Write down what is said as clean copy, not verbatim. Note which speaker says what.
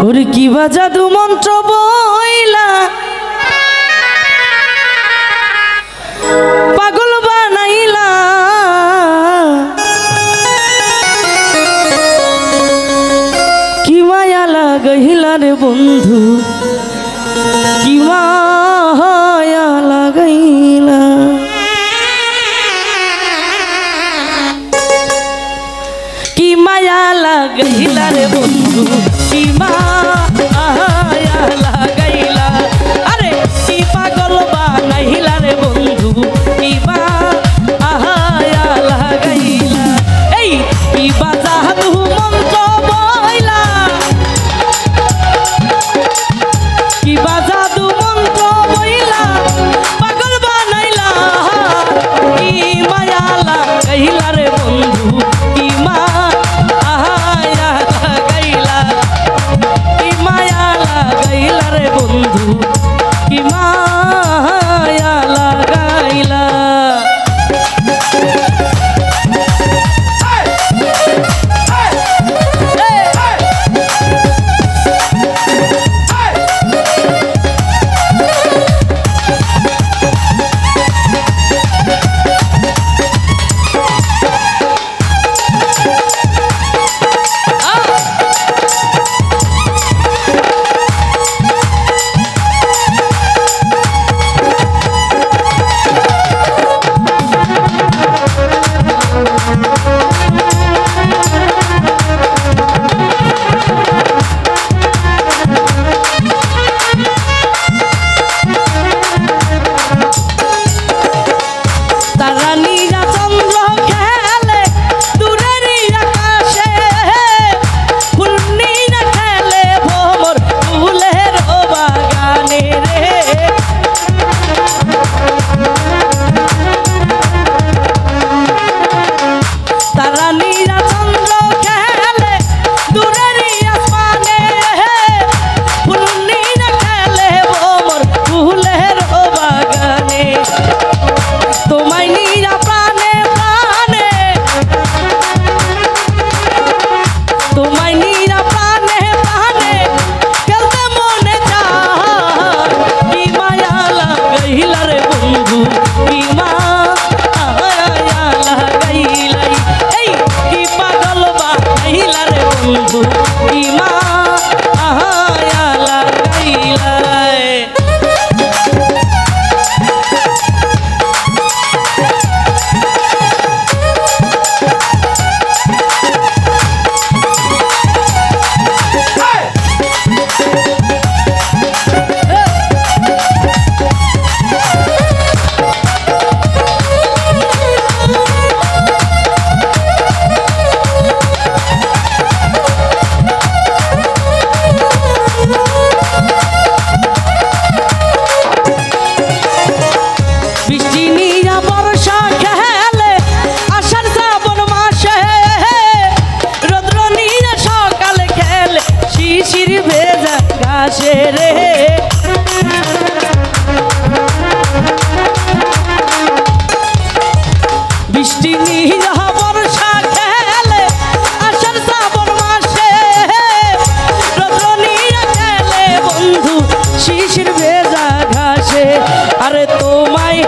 Speaker 1: ওরে কি বা জাদু মন্ত্র বইলা পাগল বানাইলা কি মায়া লাগাইলা রে বন্ধু কি মায়া লাগাইলা কি মায়া লাগাইলা রে বন্ধু কি মায়া লাগাইলা আরে কি পাগল বানাইলা রে বন্ধু কি মায়া লাগাইলা এই কি জাদু মন্ত্র বইলা কি জাদু মন্ত্র বইলা পাগল বানাইলা কি মায়া লাগাইলা রে বন্ধু কি বন্ধু কি মায়া লাগাইলা বৃষ্টি নিয়া বর্ষা খেলে আষাঢ় শ্রাবণ মাসে রৌদ্র নিয়া খেলে বন্ধু শিশির ভেজা ঘাসে আরে তোমায়